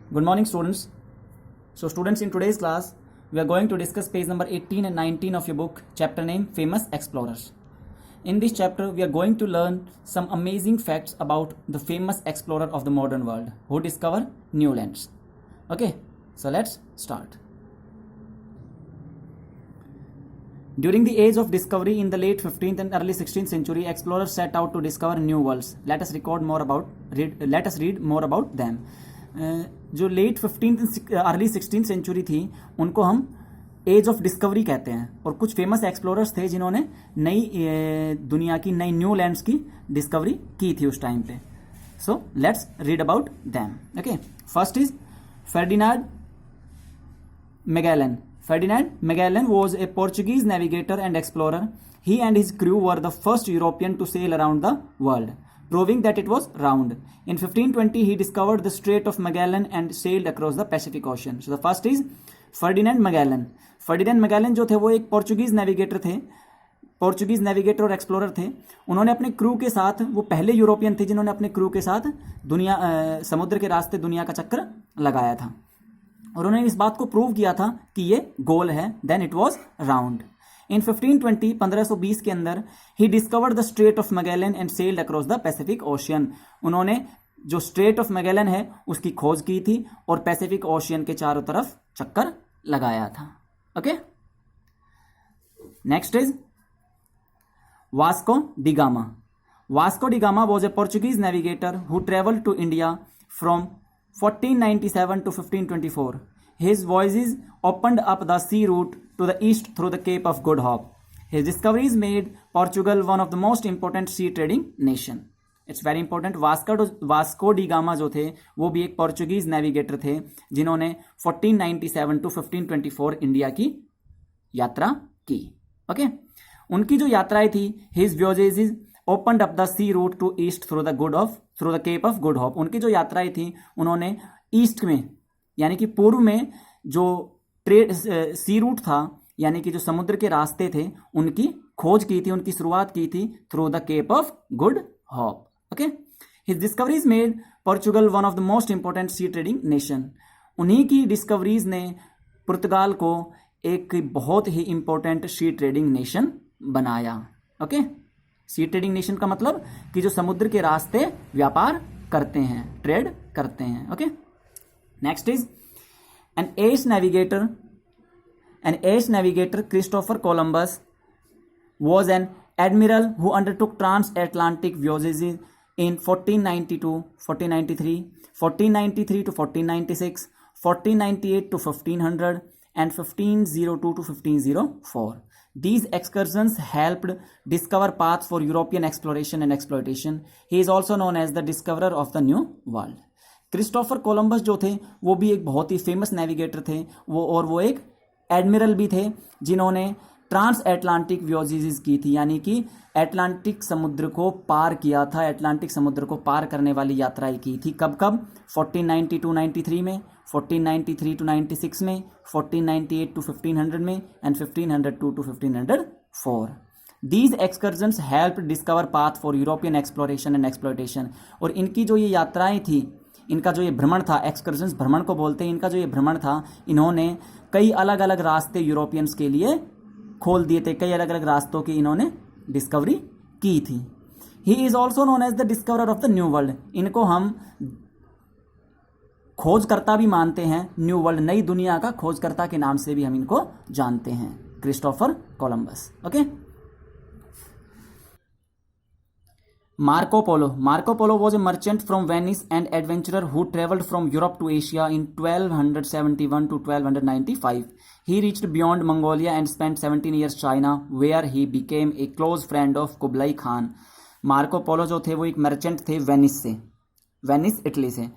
Good morning, students. So, students, in today's class, we are going to discuss page number 18 and 19 of your book, chapter name Famous Explorers. In this chapter, we are going to learn some amazing facts about the famous explorer of the modern world who discovered new lands. Okay, so let's start. During the age of discovery in the late 15th and early 16th century, explorers set out to discover new worlds. Let us read more about them. जो late 15th early 16th century थी उनको हम as of discovery कहते हैं, और कुछ famous explorers थे जिन्होंने नई दुनिया की, नई न्यू लैंड्स की डिस्कवरी की थी उस टाइम पे. So let's read about them. Okay, first is Ferdinand Magellan. Ferdinand Magellan was a Portuguese navigator and explorer. He and his crew were the first European to sail around the world, proving that it was round. In 1520, he discovered the Strait of Magellan and sailed across the Pacific Ocean. So the first is Ferdinand Magellan. Ferdinand Magellan जो थे वो एक Portuguese navigator थे, Portuguese navigator और explorer थे. उन्होंने अपने crew के साथ, वो पहले यूरोपियन थे जिन्होंने अपने क्रू के साथ दुनिया समुद्र के रास्ते दुनिया का चक्कर लगाया था, और उन्होंने इस बात को प्रूव किया था कि ये गोल है. Then it was round. In 1520 1520 के अंदर ही discovered the strait of Magellan and sailed across the Pacific ocean. उन्होंने जो स्ट्रेट ऑफ मैगेलन है उसकी खोज की थी और पैसिफिक ओशियन के चारों तरफ चक्कर लगाया था. Okay, next is Vasco da Gama. Vasco da Gama was a Portuguese navigator who travelled to India from 1497 to 1524. His voyages opened up the sea route to the east through the Cape of Good Hope. His discoveries made Portugal one of the most important sea trading nation. It's very important. Vasco da gamma जो थे वो भी एक Portuguese navigator थे जिन्होंने 1497 to 1524 India की यात्रा की. ओके, उनकी जो यात्राएं थी, his voyages opened up the sea route to east through the Cape of Good Hope. उनकी जो यात्राएं थी उन्होंने ईस्ट में यानी कि पूर्व में जो ट्रेड सी रूट था यानी कि जो समुद्र के रास्ते थे उनकी खोज की थी, उनकी शुरुआत की थी through the Cape of Good Hope. Okay, his discoveries made Portugal one of the most important sea trading nation. उन्हीं की डिस्कवरीज ने पुर्तगाल को एक बहुत ही इंपॉर्टेंट सी ट्रेडिंग नेशन बनाया. ओके, सी ट्रेडिंग नेशन का मतलब कि जो समुद्र के रास्ते व्यापार करते हैं, ट्रेड करते हैं. Okay, next is an S navigator Christopher Columbus was an admiral who undertook transatlantic voyages in 1492, 1493, 1493 to 1496, 1498 to 1500 and 1502 to 1504. These excursions helped discover paths for European exploration and exploitation. He is also known as the discoverer of the new world. Christopher Columbus जो थे वो भी एक बहुत ही famous navigator थे, वो एक एडमिरल भी थे जिन्होंने ट्रांस एटलांटिक वॉयेजेस की थी, यानी कि एटलांटिक समुद्र को पार किया था, एटलांटिक समुद्र को पार करने वाली यात्राएं की थी. कब 1492-93 में, 1493-96 में, 1498 to 1500 में and 1502 to 1504. These excursions helped discover path for European exploration and exploitation. और इनकी जो ये यात्राएं थी, इनका जो ये भ्रमण था, एक्सकर्जन्स भ्रमण को बोलते हैं, इनका जो ये भ्रमण था, इन्होंने कई अलग अलग रास्ते यूरोपियंस के लिए खोल दिए थे, कई अलग अलग रास्तों की इन्होंने डिस्कवरी की थी. He is also known as the discoverer of the new world. इनको हम खोजकर्ता भी मानते हैं, न्यू वर्ल्ड, नई दुनिया का खोजकर्ता के नाम से भी हम इनको जानते हैं, Christopher Columbus. Okay, Marco Polo was a merchant from Venice and adventurer who traveled from Europe to Asia in 1271 to 1295. He reached beyond Mongolia and spent 17 years China, where he became a close friend of Kublai Khan. Marco Polo जो थे वो एक merchant थे Venice Italy से.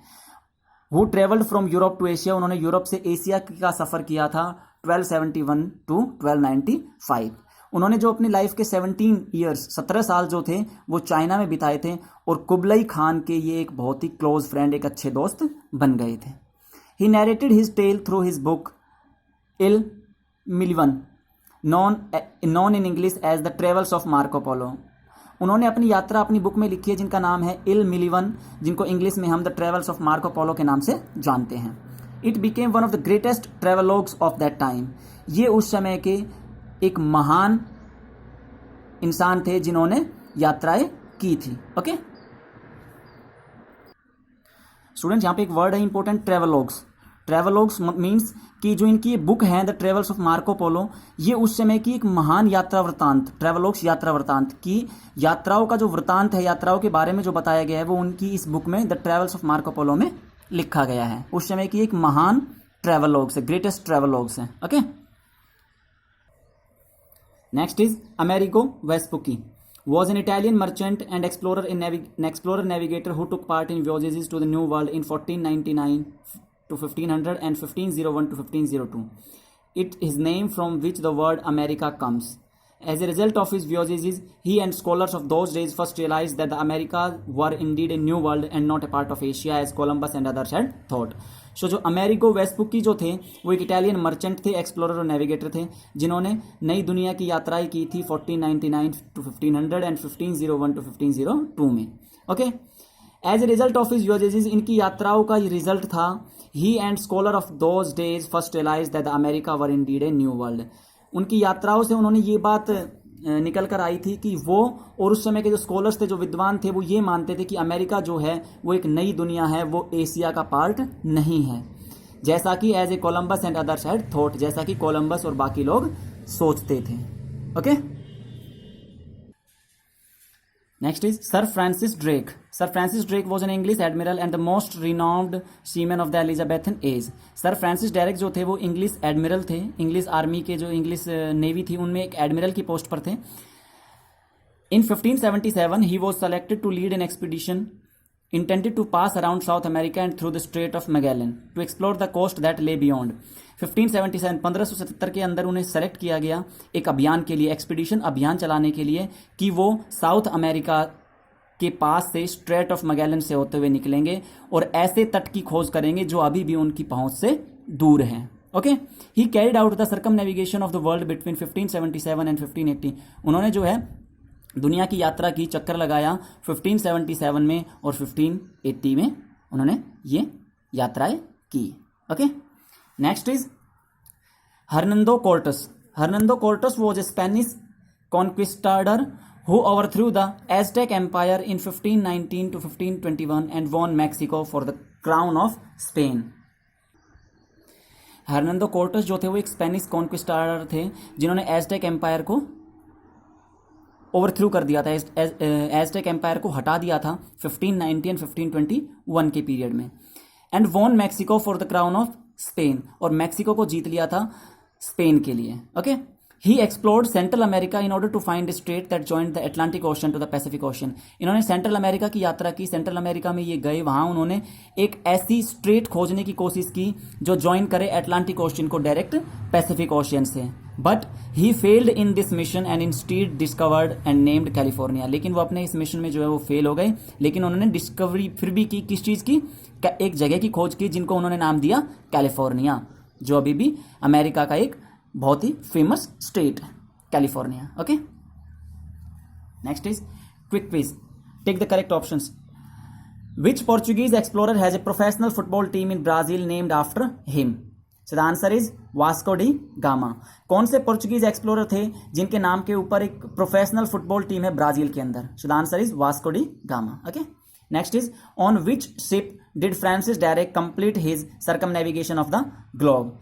Who traveled from Europe to Asia, उन्होंने Europe से Asia का सफ़र किया था 1271 to 1295. उन्होंने जो अपनी लाइफ के 17 साल जो थे वो चाइना में बिताए थे, और कुबलई खान के ये एक बहुत ही क्लोज फ्रेंड, एक अच्छे दोस्त बन गए थे. He narrated his tale through his book Il Milione, known in English as the travels of Marco Polo. उन्होंने अपनी यात्रा अपनी बुक में लिखी है जिनका नाम है इल मिलिवन, जिनको इंग्लिश में हम the travels of Marco Polo के नाम से जानते हैं। It became one of the greatest travelogues of that time. ये उस समय के एक महान इंसान थे जिन्होंने यात्राएं की थी। ओके स्टूडेंट्स, यहाँ पे एक वर्ड है इंपॉर्टेंट, ट्रेवलॉग्स। ट्रेवलॉग्स मीन्स कि जो इनकी बुक है द ट्रेवल्स ऑफ मार्को पोलो, ये उस समय की एक महान यात्रा वृतांत, ट्रेवलॉग्स यात्रा वृतांत की यात्राओं का जो वृतांत है, यात्राओं के बारे में जो बताया गया है वो उनकी इस बुक में द ट्रेवल्स ऑफ मार्को पोलो में लिखा गया है। उस समय की एक महान ट्रेवलॉग्स है, ग्रेटेस्ट ट्रेवलॉग्स है। Okay next is Amerigo Vespucci was an Italian merchant and explorer navigator who took part in voyages to the New World in 1499 to 1500 and 1501 to 1502. It is named from which the word America comes. As a result of his voyages, he and scholars of those days first realized that the Americas were indeed a new world and not a part of Asia as Columbus and others had thought. सो जो Amerigo वेस्पुकी जो थे वो एक Italian merchant थे, explorer और navigator थे, जिन्होंने नई दुनिया की यात्राएं की थी 1499 टू 1500 एंड 1501 टू 1502 में। Okay as a result of his voyages, इनकी यात्राओं का ये रिजल्ट था, he and scholar of those days first realise that the America were indeed a new world. उनकी यात्राओं से उन्होंने ये बात निकल कर आई थी कि वो और उस समय के जो स्कॉलर्स थे, जो विद्वान थे, वो ये मानते थे कि अमेरिका जो है वो एक नई दुनिया है, वो एशिया का पार्ट नहीं है, जैसा कि as a Columbus and others had thought, जैसा कि कोलंबस और बाकी लोग सोचते थे। Okay next is Sir Francis Drake. Sir Francis Drake was an English admiral and the most renowned seaman of the Elizabethan age. Sir Francis Drake जो थे वो इंग्लिश एडमिरल थे, इंग्लिश आर्मी के जो इंग्लिश नेवी थी उनमें एक admiral की पोस्ट पर थे। In 1577 he was selected to lead an expedition intended to pass around South America and through the Strait of Magellan to explore the coast that lay beyond. 1577 1577 के अंदर उन्हें select किया गया एक अभियान के लिए, एक्सपीडिशन अभियान चलाने के लिए, कि वो साउथ अमेरिका के पास से स्ट्रेट ऑफ मैगेलन से होते हुए निकलेंगे और ऐसे तट की खोज करेंगे जो अभी भी उनकी पहुंच से दूर हैं। Okay he carried out the circumnavigation of the world between 1577 and 1580। उन्होंने जो है दुनिया की यात्रा की, चक्कर लगाया 1577 में और 1580 में उन्होंने ये यात्राएं की। Okay next is Hernando Cortes. Hernando Cortes was a Spanish conquistador who overthrew the Aztec empire in 1519 to 1521 and won Mexico for the crown of Spain. Hernando Cortes जो थे वो एक स्पेनिश कॉन्क्विस्टाडर थे जिन्होंने एज़टेक एम्पायर को ओवरथ्रू कर दिया था, एज़टेक एम्पायर को हटा दिया था 1590 एंड 1521 के पीरियड में। And won Mexico for the crown of Spain, और मैक्सिको को जीत लिया था स्पेन के लिए। Okay he explored Central America in order to find a strait that joined the Atlantic Ocean to the Pacific Ocean. इन्होंने Central America की यात्रा की, सेंट्रल अमेरिका में ये गए, वहां उन्होंने एक ऐसी स्ट्रेट खोजने की कोशिश की जो ज्वाइन करे अटलांटिक ओशन को डायरेक्ट पैसिफिक ओशन से। But he failed in this mission and instead discovered and named California. लेकिन वो अपने इस मिशन में जो है वो फेल हो गए, लेकिन उन्होंने डिस्कवरी फिर भी की, किस चीज़ की, एक जगह की खोज की जिनको उन्होंने नाम दिया कैलिफोर्निया, जो अभी भी अमेरिका का एक बहुत ही फेमस स्टेट है California. Okay next is quick quiz, take the correct options. Which Portuguese explorer has a professional football team in Brazil named after him? So the answer is Vasco da Gama. कौन से Portuguese explorer थे जिनके नाम के ऊपर एक professional football team है Brazil के अंदर? So the answer is Vasco da Gama. Okay next is on which ship did Francis Drake complete his circumnavigation of the globe?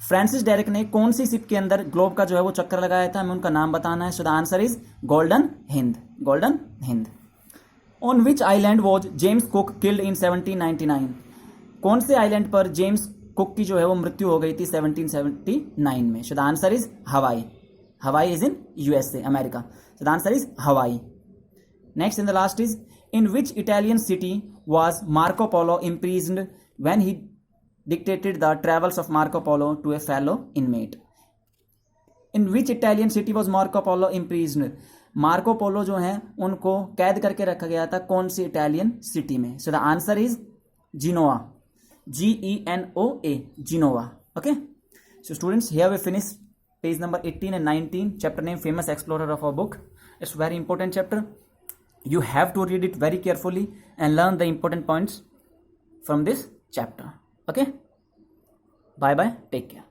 Francis Drake ने कौन सी शिप के अंदर ग्लोब का जो है वो चक्कर लगाया था? हमें उनका नाम बताना है। सो the answer is golden Hind, golden Hind. On which island was James cook killed in 1799? कौन से आइलैंड पर जेम्स कुक की जो है वो मृत्यु हो गई थी 1779 में? So the answer is Hawaii. Hawaii is in USA, America. So the answer is Hawaii. Next in the last is in which Italian city was Marco Polo imprisoned when he dictated the travels of Marco Polo to a fellow inmate? In which Italian city was Marco Polo imprisoned? Marco Polo जो है उनको कैद करके रखा गया था कौन सी Italian city में? So the answer is Genoa, GENOA, Genoa. Okay so students, here we finish page number 18 and 19, chapter name famous explorer of our book. It's very important chapter. You have to read it very carefully and learn the important points from this chapter. Okay, bye bye, take care.